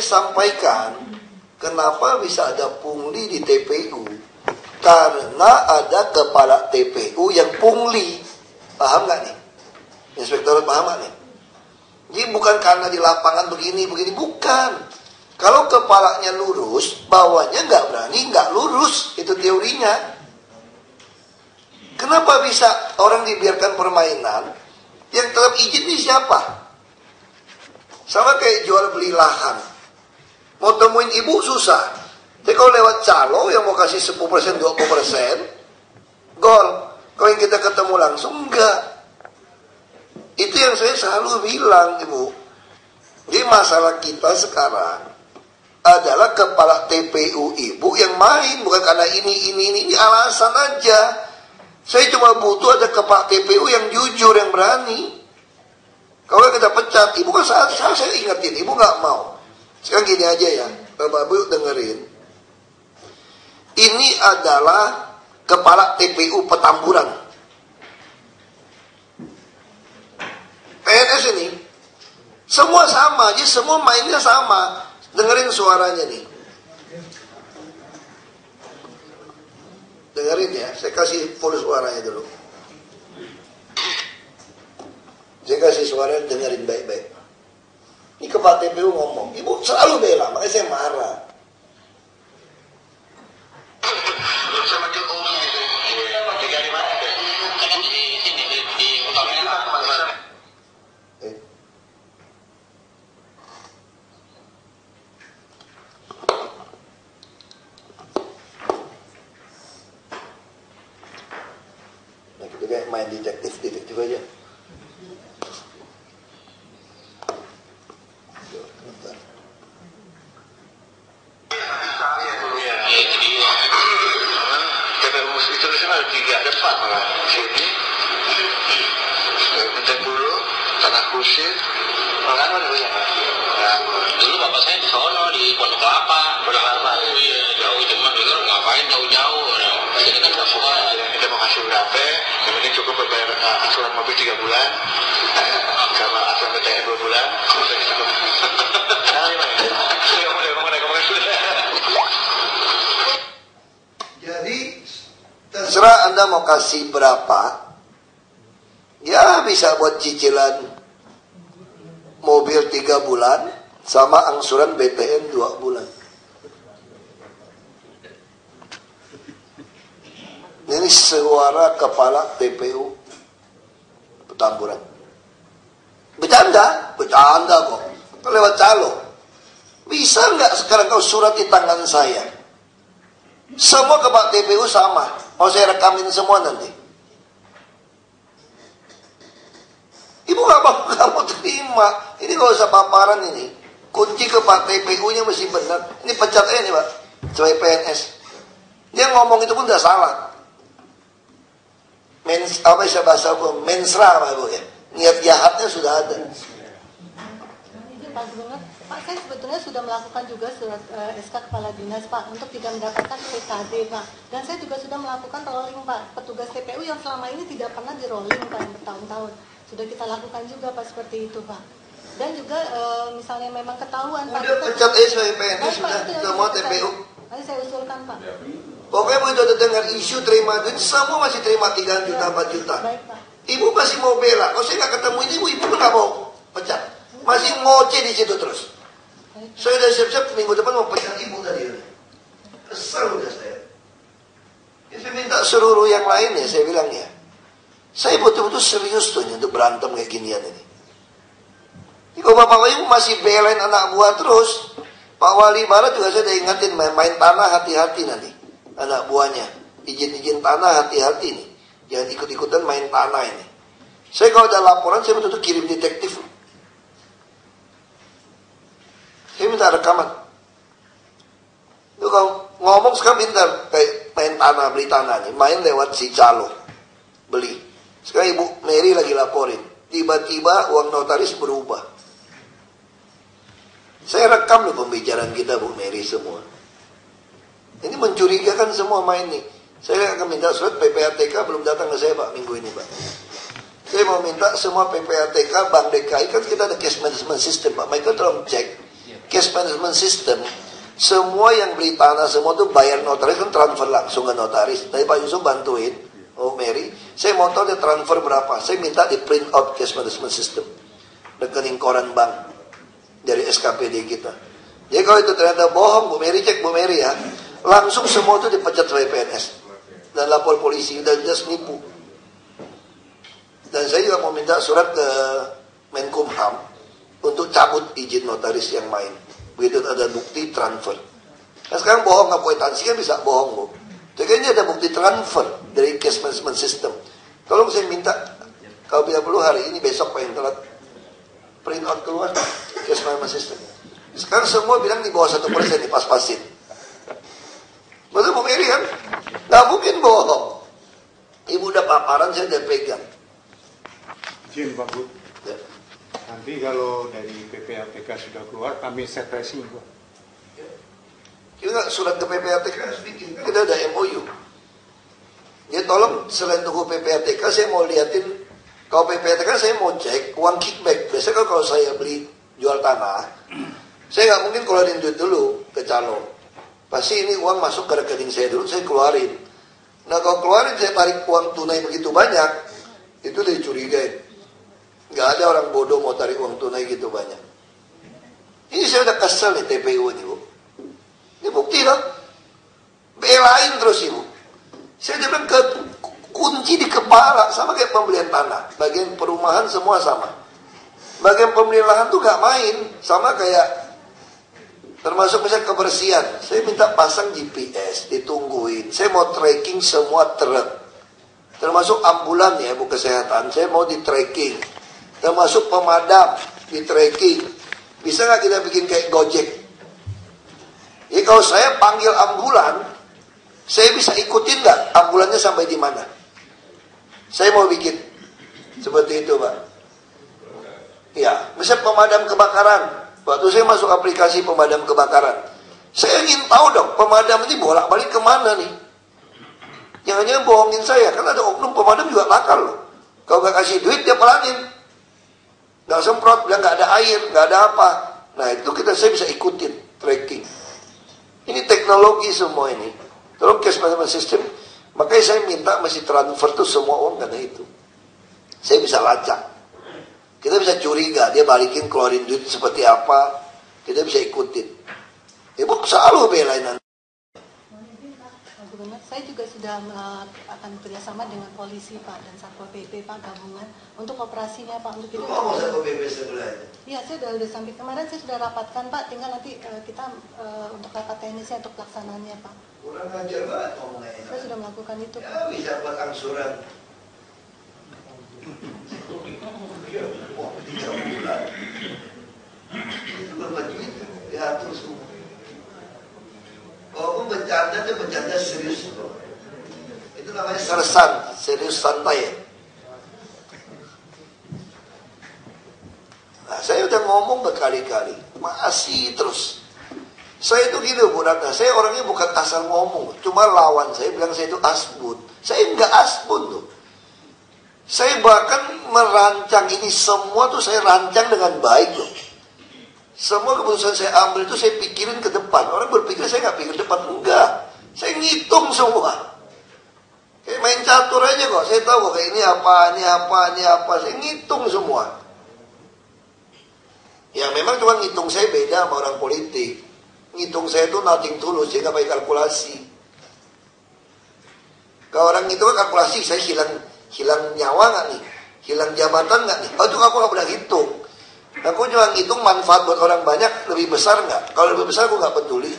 sampaikan, kenapa bisa ada pungli di TPU? Karena ada kepala TPU yang pungli. Paham nggak nih? Inspektorat paham nggak nih? Jadi bukan karena di lapangan begini, bukan. Kalau kepalanya lurus, bawahnya nggak berani, nggak lurus. Itu teorinya. Kenapa bisa orang dibiarkan permainan? Yang tetap izin ini siapa? Sama kayak jual beli lahan. Mau temuin ibu susah. Tapi kalau lewat calo yang mau kasih 10%, 20%, gol. Kalau yang kita ketemu langsung, enggak. Itu yang saya selalu bilang, Ibu. Jadi masalah kita sekarang adalah kepala TPU Ibu yang main. Bukan karena ini alasan aja. Saya cuma butuh ada kepala TPU yang jujur, yang berani. Kalau kita pecat, Ibu kan saya ingetin, Ibu nggak mau. Sekarang gini aja ya, Bapak Ibu dengerin. Ini adalah kepala TPU Petamburan. PNS ini semua sama, jadi semua mainnya sama. Dengerin suaranya nih. Dengerin ya, saya kasih full suaranya dulu. Saya kasih suara, dengerin baik-baik. Ini kepala TPU ngomong, Ibu selalu bela, makanya saya marah. Sama Jokowi itu, tiga di mana? Kan di sini di utamanya kemana-mana. Nah, kita kayak main detektif aja. Tiga depan malah sini Menteng-Bulu, Tanah Kusir, Rangon ya. Dulu bapak saya di sono di Pondok Kelapa. Iya jauh, cuma dulu ngapain jauh-jauh. Ini kan udah semua. Kita mau kasih berapa? Yang penting cukup berbayar asuran mobil 3 bulan, sama asuran BTN 2 bulan. Jadi terserah Anda mau kasih berapa. Ya bisa buat cicilan mobil 3 bulan sama angsuran BTN 2 bulan. Ini suara kepala TPU Petamburan. Bercanda kok. Lewat calo. Bisa nggak sekarang kau surat di tangan saya? Semua kepala TPU sama. Mau saya rekamin semua nanti. Ibu gak mau terima. Ini gak usah paparan ini. Kunci kepala TPU-nya mesti benar. Ini pecat aja nih Pak. Sebagai PNS. Dia ngomong itu pun udah salah. Bahasa mensra Pak Ibu ya. Niat jahatnya sudah ada. Pak Gubernur, Pak saya sebetulnya sudah melakukan juga surat SK Kepala Dinas Pak untuk tidak mendapatkan PKD Pak. Dan saya juga sudah melakukan rolling Pak. Petugas TPU yang selama ini tidak pernah di rolling Pak bertahun-tahun. Sudah kita lakukan juga Pak seperti itu Pak. Dan juga misalnya memang ketahuan Pak. Udah pecat aja sebagai PNS sudah semua TPU. Nanti saya usulkan Pak. Pokoknya begitu ada dengar isu terima duit, semua masih terima 3 juta, 4 juta. Baik Pak. Ibu masih mau bela. Kalau saya nggak ketemu ini, ibu pun nggak mau pecat. Masih ngoceh di situ terus. Saya udah siap-siap minggu depan mau pecat ibu tadi. Kesel udah saya. Ya, saya minta seluruh yang lain ya, saya bilang ya. Saya betul-betul serius tuh untuk berantem kayak ginian ini. Kalau Bapak Ibu masih belain anak buah terus, Pak Wali Barat juga saya udah ingetin main tanah hati-hati nanti. Anak buahnya, izin-izin tanah hati-hati nih. Jangan ikut-ikutan main tanah ini. Saya kalau ada laporan, saya betul-betul kirim detektif. Saya minta rekaman. Itu kalau ngomong sekarang pintar, kayak main tanah, beli tanah nih. Main lewat si calo, beli. Sekarang Ibu Mary lagi laporin. Tiba-tiba uang notaris berubah. Saya rekam loh pembicaraan kita Bu Mary semua. Ini mencurigakan semua main nih. Saya akan minta surat PPATK belum datang ke saya Pak minggu ini Pak. Saya mau minta semua PPATK Bank DKI kan kita ada cash management system Pak. Mereka tolong cek cash management system, semua yang beli tanah semua tuh bayar notaris kan transfer langsung ke notaris. Tadi Pak Yusuf bantuin, oh Mary, saya mau tahu dia transfer berapa. Saya minta di print out cash management system, rekening koran bank dari SKPD kita. Jadi kalau itu ternyata bohong, Bu Mary cek Bu Mary ya, langsung semua itu dipecat oleh PNS dan lapor polisi dan just nipu. Dan saya juga mau minta surat ke Menkumham untuk cabut izin notaris yang main. Begitu ada bukti transfer. Nah sekarang bohong akuntansi kan bisa bohong, Bu. Jadi ini ada bukti transfer dari cash management system. Tolong saya minta, kalau tidak perlu hari ini besok pengen telat print out keluar cash management system. Sekarang semua bilang di bawah 1% dipas-pasin. Betul Bu Mary kan? Nggak mungkin bohong. Ibu udah paparan, saya udah pegang. Izin Pak Bu. Ya. Nanti kalau dari PPATK sudah keluar, kami set tracing Pak. Kita surat ke PPATK bikin, kita ada MOU. Ya tolong selain tunggu PPATK, saya mau liatin, kalau PPATK saya mau cek uang kickback. Biasanya kalau saya beli jual tanah, saya nggak mungkin keluarin duit dulu ke calo. Pasti ini uang masuk ke rekening saya dulu, saya keluarin. Nah kalau keluarin saya tarik uang tunai begitu banyak, itu dicurigai. Nggak ada orang bodoh mau tarik uang tunai gitu banyak. Ini saya udah kesel nih TPU ini Bu. Ini bukti loh. Belain terus Ibu. Saya bilang kunci di kepala. Sama kayak pembelian tanah. Bagian perumahan semua sama. Bagian pembelian lahan tuh gak main. Sama kayak termasuk misalnya kebersihan. Saya minta pasang GPS. Ditungguin. Saya mau tracking semua truk. Termasuk ambulan ya Bu kesehatan. Saya mau di tracking. Termasuk pemadam di tracking. Bisa gak kita bikin kayak Gojek? Jadi kalau saya panggil ambulan, saya bisa ikutin nggak ambulannya sampai di mana? Saya mau bikin seperti itu, Pak. Ya, misalnya pemadam kebakaran. Waktu saya masuk aplikasi pemadam kebakaran, saya ingin tahu dong, pemadam ini bolak-balik kemana nih? Jangan-jangan bohongin saya, kan ada oknum pemadam juga nakal loh. Kalau nggak kasih duit dia pelanin, nggak semprot, bilang nggak ada air, nggak ada apa. Nah itu saya bisa ikutin tracking. Ini teknologi semua ini. Tolong cash management system. Makanya saya minta mesti transfer tuh semua uang karena itu. Saya bisa lacak. Kita bisa curiga, dia balikin keluarin duit seperti apa. Kita bisa ikutin. Ibu selalu belain nanti. Gubernur, saya juga sudah akan bekerjasama dengan polisi Pak dan Satpol PP Pak gabungan untuk operasinya Pak untuk itu. Mau Satpol PP sebelahnya? Iya, saya sudah sampai kemarin saya sudah rapatkan Pak, tinggal nanti kita untuk rapat teknisnya untuk pelaksanaannya Pak. Kurang ajar banget ngomongnya. Saya sudah melakukan itu. Ya bisa buat angsuran. Wah, 3 bulan. Itu berapa duit? Diatur semua. Walaupun bercanda itu bercanda serius. Itu namanya sersan, serius santai ya. Nah, saya udah ngomong berkali-kali, masih terus. Saya itu gini Bu Ratna, saya orangnya bukan asal ngomong, cuma lawan saya bilang saya itu asbun. Saya enggak asbun tuh. Saya bahkan merancang ini semua tuh saya rancang dengan baik loh. Semua keputusan saya ambil itu saya pikirin ke depan. Orang berpikir saya nggak pikir depan, enggak. Saya ngitung semua. Kayak main catur aja kok. Saya tahu kok ini apa, ini apa, ini apa. Saya ngitung semua. Ya memang cuma ngitung saya beda sama orang politik. Ngitung saya itu nothing tulus, saya nggak pakai kalkulasi. Kalau orang ngitung kalkulasi, saya hilang nyawa nggak nih? Hilang jabatan nggak nih? Oh itu aku nggak pernah hitung. Aku cuma ngitung manfaat buat orang banyak lebih besar nggak? Kalau lebih besar aku nggak peduli.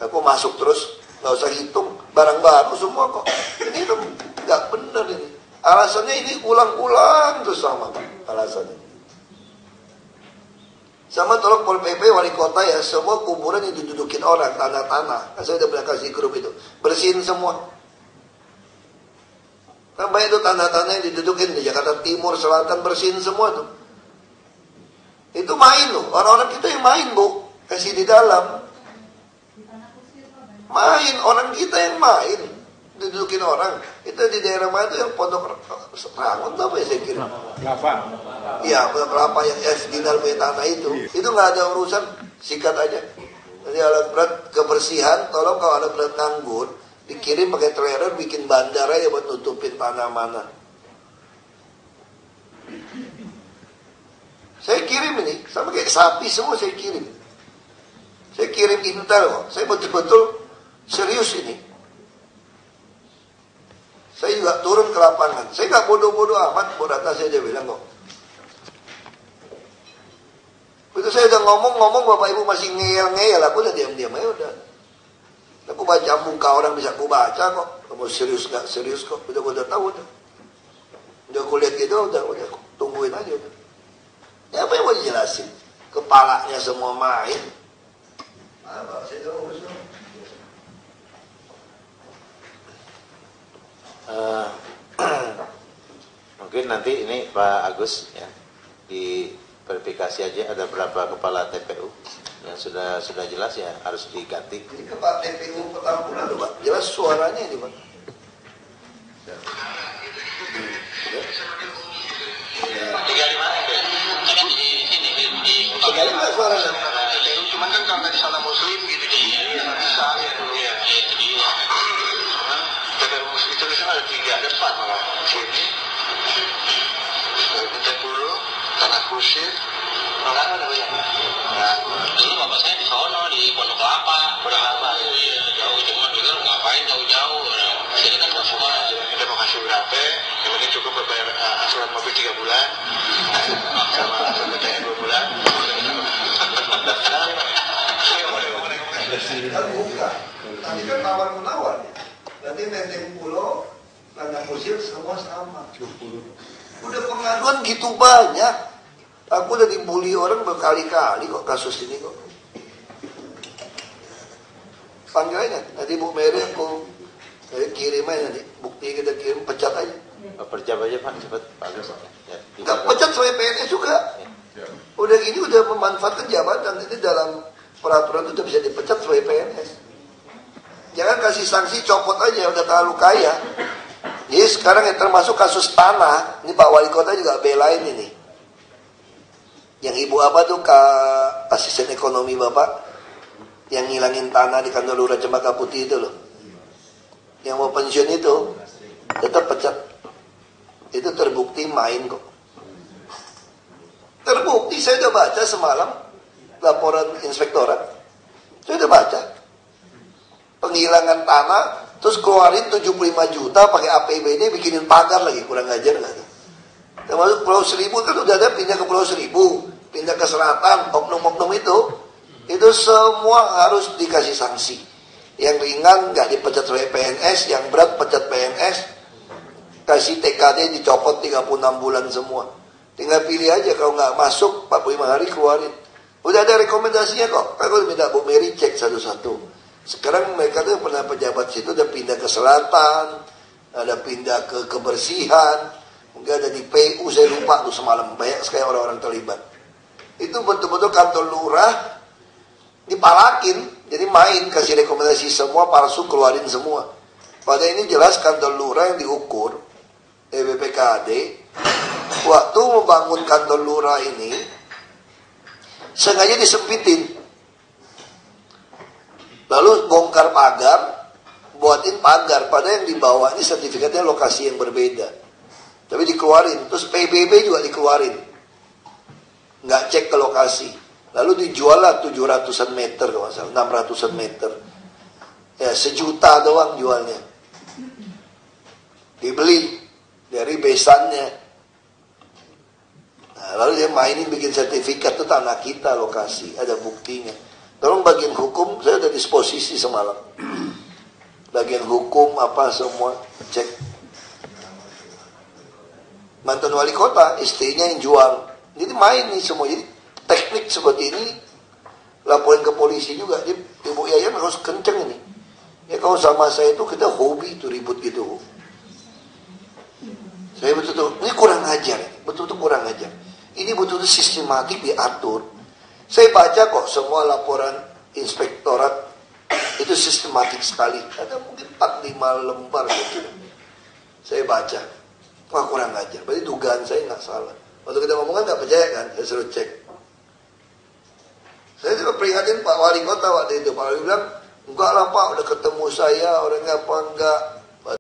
Aku masuk terus, nggak usah hitung. Barang baru semua kok. Ini tuh nggak benar ini. Alasannya ini ulang-ulang terus sama alasannya. Sama tolong Pol PP wali kota ya, semua kuburan yang didudukin orang, tanah-tanah. Saya udah pernah kasih grup itu, bersihin semua. Kan banyak itu tanah-tanah yang didudukin di Jakarta Timur, Selatan, bersihin semua tuh. Itu main loh, orang-orang kita yang main Bu, kasih di dalam. Main, orang kita yang main, didudukin orang. Itu di daerah mana itu yang Pondok Rangun apa ya saya kira? Kelapa. Iya, Pondok Kelapa yang Dinal punya tanah itu nggak ada urusan. sikat aja. Jadi alat berat kebersihan, tolong kalau alat berat nganggur, dikirim pakai trailer, bikin bandara ya buat nutupin tanah mana. Saya kirim ini, sama kayak sapi semua saya kirim. Saya kirim intel kok, saya betul-betul serius ini. Saya juga turun ke lapangan, saya nggak bodoh-bodoh amat, buat data saya aja bilang kok. Begitu saya udah ngomong, Bapak Ibu masih ngeyel-ngeyel, aku udah diam-diam aja udah. Aku baca muka orang bisa aku baca kok, kamu serius nggak serius kok, udah tahu udah. Udah aku lihat gitu, udah tungguin aja udah. Ya apa yang mau dijelasin? Kepalanya semua main. Apa? Saya tahu betul. Mungkin nanti ini Pak Agus ya diverifikasi aja ada berapa kepala TPU yang sudah jelas ya harus diganti. Ini kepala TPU Petamburan tuh Pak, jelas suaranya ini Pak. Tinggal di mana? Ada di sini di Sekali nggak suaranya? Cuman kan karena di sana Muslim gitu jadi nggak bisa ya dulu ya. Itu dia. TPU Muslim itu kan ada 3 depan malah sini. Bintangulu, Tanah Kusir, orang ada banyak. Nah, dulu bapak saya di sono di Pondok Kelapa. Iya jauh cuma dengar ngapain jauh-jauh. Sini kan nggak semua. Kita mau kasih berapa? Yang penting cukup berbayar asuran mobil 3 bulan, sama asuran BTN 2 bulan. Kan buka. Tadi kan tawar-menawar ya. Nanti Menteng Pulau, Tanah Kusir semua sama. Udah pengaduan gitu banyak. Aku udah dibully orang berkali-kali kok kasus ini kok. Panggil aja. Nanti Bu Mary aku kirim aja nanti. Bukti kita kirim, pecat aja. Perjam aja Pak, cepat Pak Agus. Ya, Nggak pecat sebagai PNS juga. Udah gini udah memanfaatkan jabatan. Itu dalam peraturan itu udah bisa dipecat sebagai PNS. Jangan kasih sanksi copot aja, udah terlalu kaya. Jadi sekarang yang termasuk kasus tanah, ini Pak Wali Kota juga belain ini. Yang Ibu apa tuh asisten ekonomi Bapak, yang ngilangin tanah di kantor lurah Cempaka Putih itu loh. Yang mau pensiun itu, tetap pecat. Itu terbukti main kok. Terbukti, saya udah baca semalam laporan inspektorat. Saya udah baca. Penghilangan tanah, terus keluarin 75 juta pakai APBD bikinin pagar lagi, kurang ajar nggak tuh? Termasuk Pulau Seribu kan udah ada pindah ke Pulau Seribu, pindah ke selatan, oknum-oknum itu semua harus dikasih sanksi. Yang ringan nggak dipecat oleh PNS, yang berat pecat PNS, kasih TKD dicopot 36 bulan semua. Tinggal pilih aja, kalau nggak masuk 45 hari keluarin. Udah ada rekomendasinya kok. Aku minta Bu Mary cek satu-satu. Sekarang mereka tuh pernah pejabat situ udah pindah ke selatan, ada pindah ke kebersihan, mungkin ada di PU, saya lupa tuh semalam, banyak sekali orang-orang terlibat. Itu betul-betul kantor lurah dipalakin, jadi main, kasih rekomendasi semua, palsu, keluarin semua. Padahal ini jelas kantor lurah yang diukur, BPKAD, waktu membangun kantor lurah ini, sengaja disempitin. Lalu bongkar pagar, buatin pagar. Padahal yang dibawa ini sertifikatnya lokasi yang berbeda. Tapi dikeluarin. Terus PBB juga dikeluarin. Nggak cek ke lokasi. Lalu dijual lah 700-an meter, kalau nggak salah, 600-an meter. Ya, 1 juta doang jualnya. Dibeli dari besannya. Nah, lalu dia mainin bikin sertifikat, itu tanah kita lokasi. Ada buktinya. Tolong bagian hukum, saya udah disposisi semalam. Bagian hukum apa semua cek. Mantan wali kota, istrinya yang jual. Jadi main nih semua. Jadi teknik seperti ini laporin ke polisi juga. Jadi, Ibu Yayan harus kenceng ini. Ya kalau sama saya itu kita hobi itu ribut gitu. Saya betul-betul, ini kurang ajar. Betul-betul kurang ajar. Ini betul-betul sistematik diatur. Saya baca kok semua laporan inspektorat itu sistematik sekali. Ada mungkin 4-5 lembar gitu. Saya baca. Wah kurang ajar. Berarti dugaan saya nggak salah. Waktu kita ngomong kan nggak percaya kan. Saya suruh cek. Saya juga prihatin Pak Wali Kota waktu itu. Pak Wali bilang, enggak lah Pak, udah ketemu saya, orangnya apa enggak.